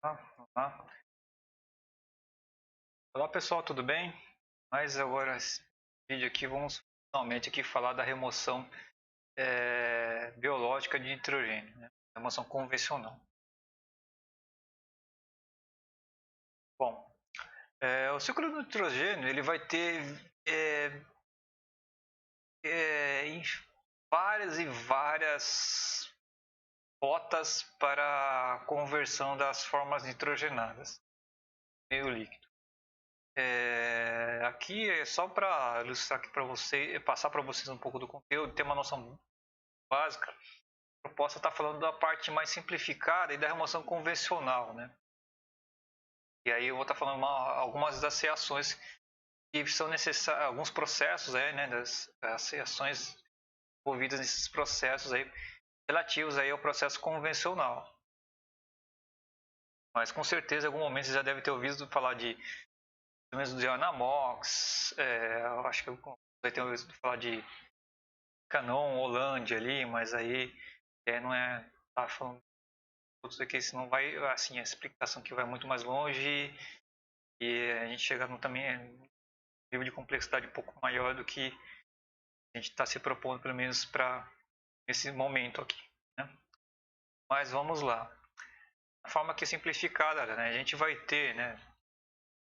Vamos lá. Olá pessoal, tudo bem? Mas agora esse vídeo aqui vamos finalmente aqui falar da remoção biológica de nitrogênio, né? Remoção convencional. Bom, o ciclo do nitrogênio ele vai ter várias e várias rotas para a conversão das formas nitrogenadas em meio líquido. Aqui é só para ilustrar aqui para você, passar para vocês um pouco do conteúdo, ter uma noção básica. A proposta está falando da parte mais simplificada e da remoção convencional, né? E aí eu vou estar falando algumas das reações que são necessárias, alguns processos aí, né, das reações envolvidas nesses processos aí relativos aí ao processo convencional. Mas com certeza em algum momento você já deve ter ouvido falar pelo menos de Anamox, eu acho que vai ter ouvido falar de Canon, Hollandia ali, mas aí não é tá falando outros aqui, senão vai assim a explicação que vai muito mais longe e a gente chega também um nível de complexidade um pouco maior do que a gente está se propondo pelo menos para esse momento aqui, né? Mas vamos lá. A forma aqui simplificada, né? A gente vai ter, né?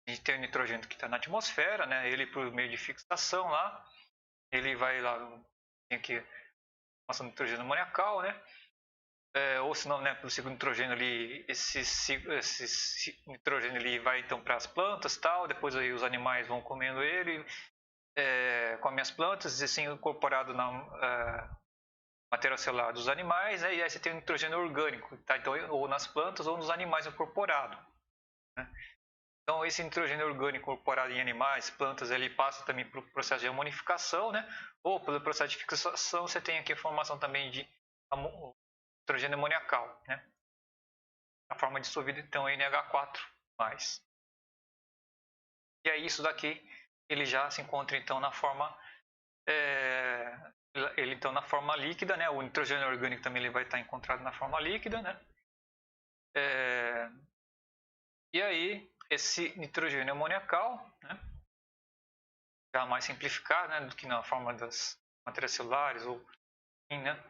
A gente tem o nitrogênio que está na atmosfera, né? Ele por meio de fixação lá, ele vai lá, tem aqui nosso nitrogênio amoniacal, né? Ou se não, né, pelo ciclo nitrogênio ali, esse nitrogênio ali vai então para as plantas, tal, depois aí os animais vão comendo ele, comem as plantas e assim incorporado na matéria celular dos animais, né, e aí você tem o nitrogênio orgânico, tá? Então, ou nas plantas ou nos animais incorporado, né? Então esse nitrogênio orgânico incorporado em animais, plantas, ele passa também pelo processo de amonificação, né? Ou pelo processo de fixação você tem aqui a formação também de nitrogênio amoniacal, né? A forma dissolvida então é NH4+. E aí isso daqui ele já se encontra então na forma ele então na forma líquida, né? O nitrogênio orgânico também ele vai estar encontrado na forma líquida, né? E aí esse nitrogênio amoniacal, né? Já mais simplificado, né? Do que na forma das matérias celulares ou né?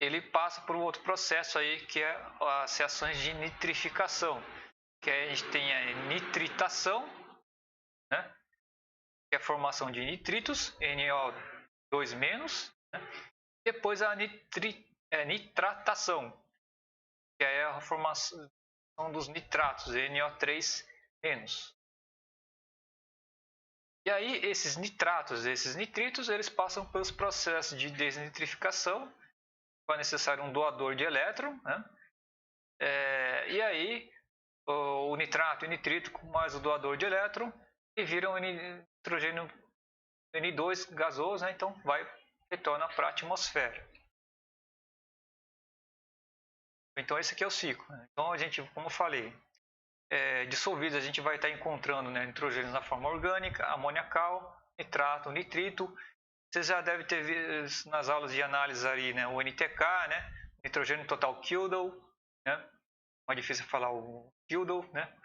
Ele passa por um outro processo aí que é as reações de nitrificação, que a gente tem a nitritação, né? Que é a formação de nitritos, NO2-, né? Depois a nitratação, que é a formação dos nitratos, NO3-. E aí esses nitratos, esses nitritos, eles passam pelos processos de desnitrificação, é necessário um doador de elétron, né? E aí o nitrato e o nitrito com mais o doador de elétron e viram nitrogênio N2 gasoso, né? Então retorna para a atmosfera. Então esse aqui é o ciclo, né? Então a gente, como eu falei, dissolvidos a gente vai estar encontrando, né, nitrogênio na forma orgânica, amoniacal, nitrato, nitrito. Você já deve ter visto nas aulas de análise ali, né, o NTK, né, nitrogênio total Kildall, né, mais difícil falar o Kildall, né.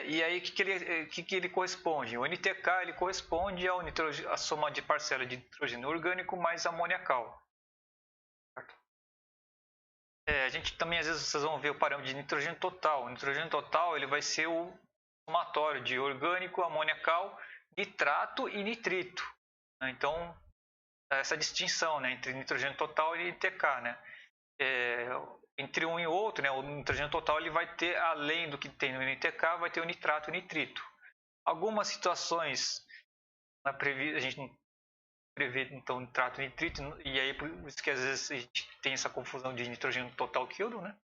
E aí o que ele corresponde? O NTK ele corresponde à soma de parcela de nitrogênio orgânico mais amoniacal. A gente também às vezes vocês vão ver o parâmetro de nitrogênio total. O nitrogênio total ele vai ser o somatório de orgânico, amoniacal, nitrato e nitrito. Então essa distinção, né, entre nitrogênio total e NTK, né? Entre um e outro, né, o nitrogênio total ele vai ter, além do que tem no NTK, vai ter o nitrato e nitrito. Algumas situações a gente não prevê então nitrato e nitrito, e aí por isso que às vezes a gente tem essa confusão de nitrogênio total Kildall, né?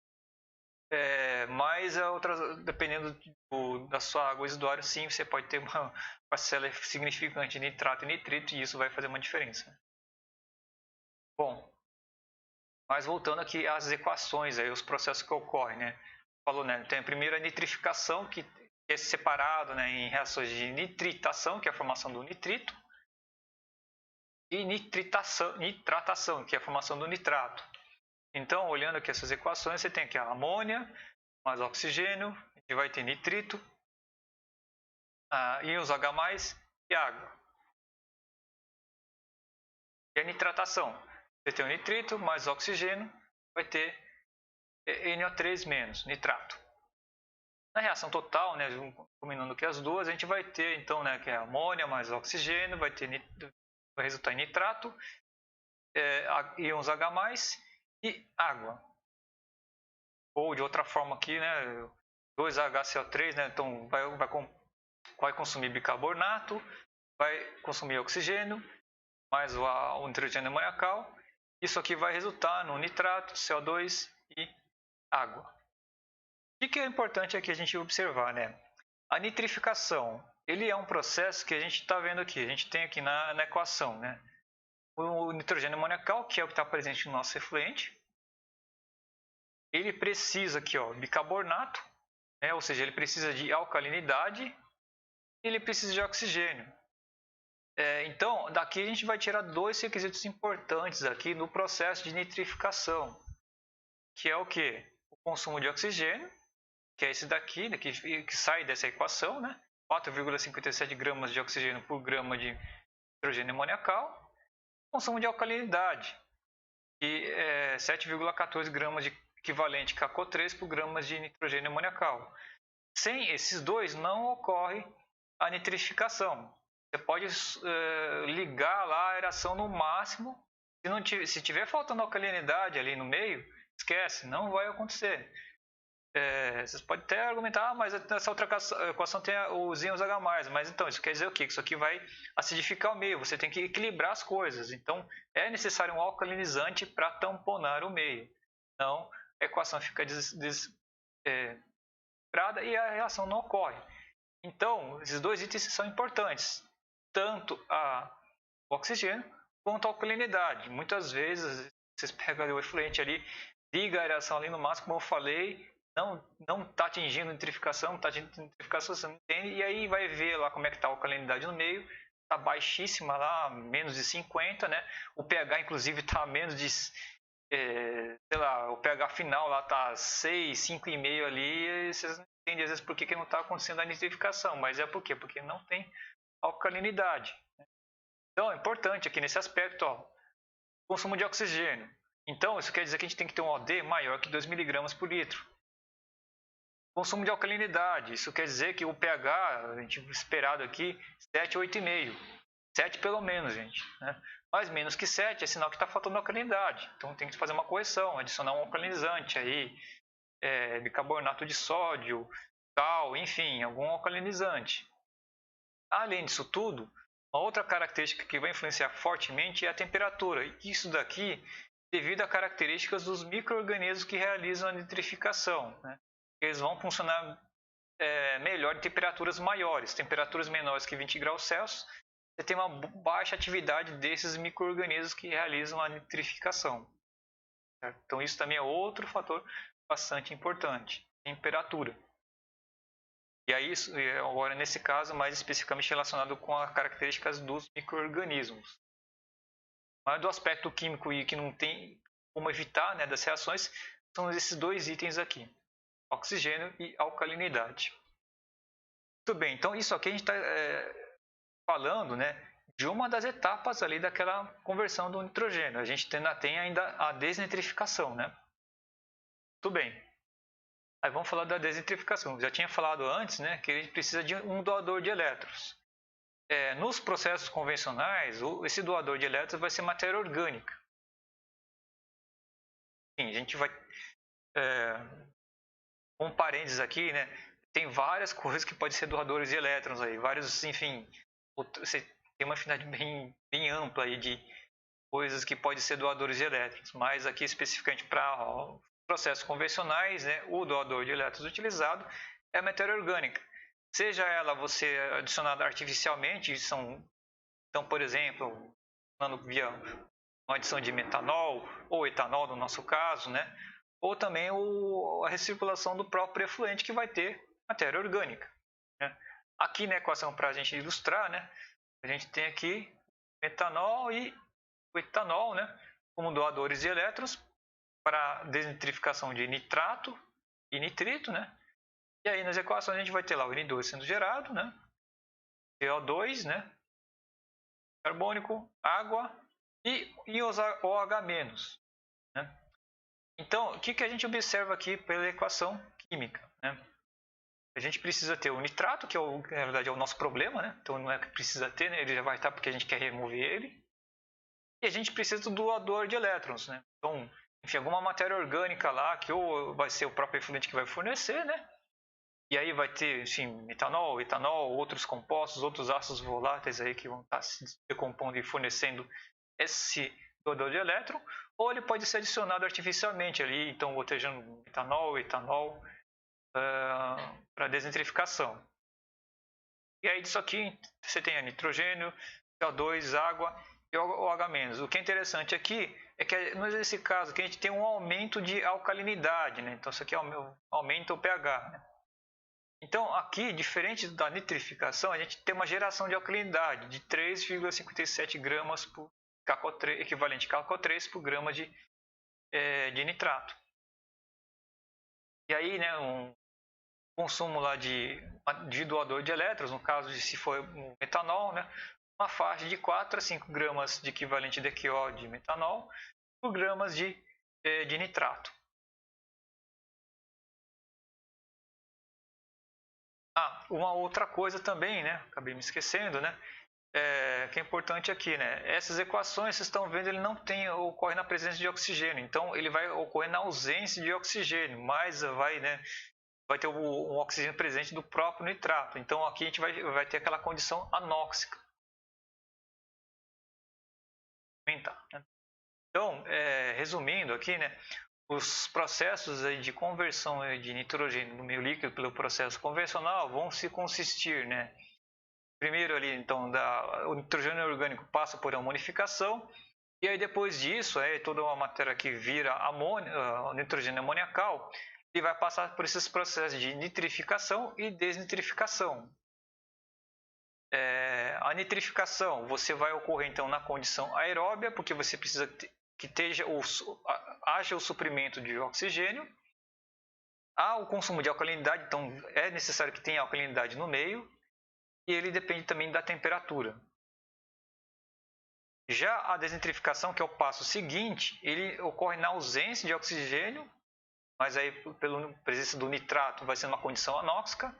Mas dependendo da sua água residuária, sim, você pode ter uma parcela significante de nitrato e nitrito e isso vai fazer uma diferença. Bom, mas voltando aqui às equações, aí, os processos que ocorrem, né? Falou, né? Tem a primeira nitrificação, que é separado, né, em reações de nitritação, que é a formação do nitrito, e nitratação, que é a formação do nitrato. Então, olhando aqui essas equações, você tem aqui a amônia mais oxigênio, a gente vai ter nitrito, íons H+, e água. E a nitratação, você tem o nitrito mais oxigênio, vai ter NO3-, nitrato. Na reação total, né, combinando aqui as duas, a gente vai ter então, né, que é amônia mais oxigênio, vai resultar em nitrato, íons H+, e água. Ou de outra forma aqui, né, 2HCO3, né, então vai consumir bicarbonato, vai consumir oxigênio, mais o nitrogênio amoniacal. Isso aqui vai resultar no nitrato, CO2 e água. O que é importante aqui a gente observar, né? A nitrificação, ele é um processo que a gente está vendo aqui, a gente tem aqui na equação, né? O nitrogênio amoniacal, que é o que está presente no nosso efluente, ele precisa aqui, ó, bicarbonato, né? Ou seja, ele precisa de alcalinidade e ele precisa de oxigênio. Então, daqui a gente vai tirar dois requisitos importantes aqui no processo de nitrificação, que é o que? O consumo de oxigênio, que é esse daqui, né, que sai dessa equação, né? 4,57 gramas de oxigênio por grama de nitrogênio amoniacal. Consumo de alcalinidade, que é 7,14 gramas de equivalente KCO3 por gramas de nitrogênio amoniacal. Sem esses dois não ocorre a nitrificação. Você pode ligar lá a aeração no máximo. Se tiver faltando alcalinidade ali no meio, esquece, não vai acontecer. Vocês podem até argumentar, mas nessa outra equação tem os íons H+, mas então isso quer dizer o quê? Que isso aqui vai acidificar o meio, você tem que equilibrar as coisas. Então é necessário um alcalinizante para tamponar o meio. Então a equação fica desequilibrada e a reação não ocorre. Então esses dois itens são importantes, tanto o oxigênio quanto a alcalinidade. Muitas vezes vocês pegam o efluente ali, liga a aeração ali no máximo, como eu falei, não está atingindo nitrificação, não está atingindo nitrificação, você não entende, e aí vai ver lá como é que está a alcalinidade no meio, está baixíssima lá, menos de 50, né? O pH inclusive está menos de, sei lá, o pH final lá está 6, 5,5 ali, e vocês não entendem às vezes por que não está acontecendo a nitrificação, mas é por quê? Porque não tem alcalinidade. Então é importante aqui nesse aspecto, ó, consumo de oxigênio. Então isso quer dizer que a gente tem que ter um OD maior que 2 mg por litro. Consumo de alcalinidade, isso quer dizer que o pH, a gente esperado aqui, 7, 8,5. 7 pelo menos, gente. Né? Mas menos que 7 é sinal que está faltando alcalinidade. Então tem que fazer uma correção, adicionar um alcalinizante aí, bicarbonato de sódio, cal, enfim, algum alcalinizante. Além disso tudo, uma outra característica que vai influenciar fortemente é a temperatura. Isso daqui devido a características dos micro-organismos que realizam a nitrificação. Né? Eles vão funcionar melhor em temperaturas maiores. Temperaturas menores que 20 graus Celsius, você tem uma baixa atividade desses micro-organismos que realizam a nitrificação. Certo? Então isso também é outro fator bastante importante, temperatura. E aí, agora nesse caso, mais especificamente relacionado com as características dos micro-organismos. Mas do aspecto químico e que não tem como evitar, né, das reações, são esses dois itens aqui, oxigênio e alcalinidade. Muito bem, então isso aqui a gente está falando, né, de uma das etapas ali daquela conversão do nitrogênio. A gente tem ainda a desnitrificação, né? Muito bem. Aí vamos falar da desnitrificação. Já tinha falado antes, né, que ele precisa de um doador de elétrons. Nos processos convencionais, esse doador de elétrons vai ser matéria orgânica. Sim, a gente vai... um parênteses aqui, né? Tem várias coisas que podem ser doadores de elétrons aí. Vários, enfim... Você tem uma afinidade bem ampla aí de coisas que podem ser doadores de elétrons. Mas aqui especificamente para processos convencionais, né, o doador de elétrons utilizado é a matéria orgânica. Seja ela você adicionada artificialmente, então, por exemplo, via uma adição de metanol ou etanol no nosso caso, né, ou também a recirculação do próprio efluente que vai ter matéria orgânica. Né. Aqui na equação, para a gente ilustrar, né, a gente tem aqui metanol e o etanol, né, como doadores de elétrons para desnitrificação de nitrato e nitrito, né? E aí nas equações a gente vai ter lá o N2 sendo gerado, né? CO2, né? Carbônico, água e OH-, né? Então, o que a gente observa aqui pela equação química, né? A gente precisa ter o nitrato, que na verdade é o nosso problema, né? Então não é que precisa ter, né? Ele já vai estar porque a gente quer remover ele. E a gente precisa do doador de elétrons, né? Então, enfim, alguma matéria orgânica lá que ou vai ser o próprio efluente que vai fornecer, né? E aí vai ter, enfim, metanol, etanol, outros compostos, outros ácidos voláteis aí que vão estar se decompondo e fornecendo esse doador de elétron, ou ele pode ser adicionado artificialmente ali, então botejando metanol, etanol para desnitrificação. E aí disso aqui você tem nitrogênio, CO2, água e OH-. O que é interessante aqui é que nesse caso aqui a gente tem um aumento de alcalinidade, né? Então isso aqui aumenta o pH, né? Então, aqui, diferente da nitrificação, a gente tem uma geração de alcalinidade de 3,57 gramas por KCO3, equivalente a KCO3 por grama de nitrato. E aí, né, um consumo lá de doador de elétrons, no caso de se for um metanol, né, uma faixa de 4 a 5 gramas de equivalente DQO de metanol por gramas de nitrato. Uma outra coisa também, né? Acabei me esquecendo, né? Que é importante aqui, né? Essas equações, vocês estão vendo, ele não ocorre na presença de oxigênio. Então, ele vai ocorrer na ausência de oxigênio, mas vai ter um oxigênio presente do próprio nitrato. Então, aqui a gente vai ter aquela condição anóxica. Então, resumindo aqui, né? Os processos de conversão de nitrogênio no meio líquido pelo processo convencional vão se consistir, né? Primeiro ali, então, o nitrogênio orgânico passa por amonificação e aí depois disso, toda uma matéria que vira nitrogênio amoniacal, ele vai passar por esses processos de nitrificação e desnitrificação. A nitrificação você vai ocorrer então na condição aeróbia, porque você precisa que haja o suprimento de oxigênio. Há o consumo de alcalinidade, então é necessário que tenha alcalinidade no meio, e ele depende também da temperatura. Já a desnitrificação, que é o passo seguinte, ele ocorre na ausência de oxigênio, mas aí pela presença do nitrato vai ser uma condição anóxica.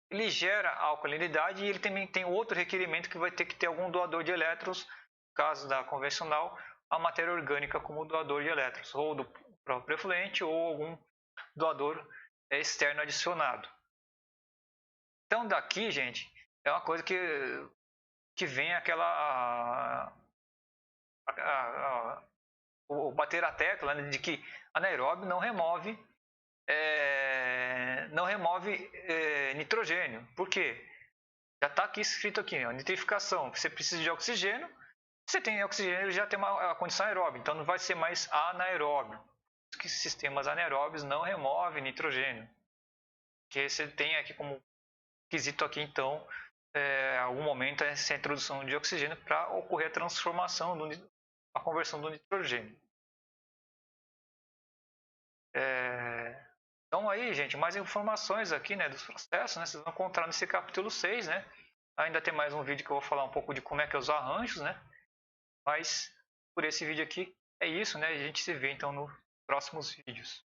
Ele gera a alcalinidade e ele também tem outro requerimento que vai ter que ter algum doador de elétrons, no caso da convencional, a matéria orgânica como doador de elétrons, ou do próprio efluente ou algum doador externo adicionado. Então daqui, gente, é uma coisa que vem aquela o bater a tecla, né, de que anaeróbio não remove nitrogênio. Por quê? Já está aqui escrito aqui, ó, nitrificação. Você precisa de oxigênio. Você tem oxigênio, ele já tem uma condição aeróbica, então não vai ser mais anaeróbio. Que sistemas anaeróbios não removem nitrogênio. Que você tem aqui como quesito aqui, então, algum momento essa introdução de oxigênio para ocorrer a transformação, a conversão do nitrogênio. Então aí, gente, mais informações aqui, né, dos processos, né, vocês vão encontrar nesse capítulo 6, né? Ainda tem mais um vídeo que eu vou falar um pouco de como é que é os arranjos, né? Mas por esse vídeo aqui é isso, né? A gente se vê então nos próximos vídeos.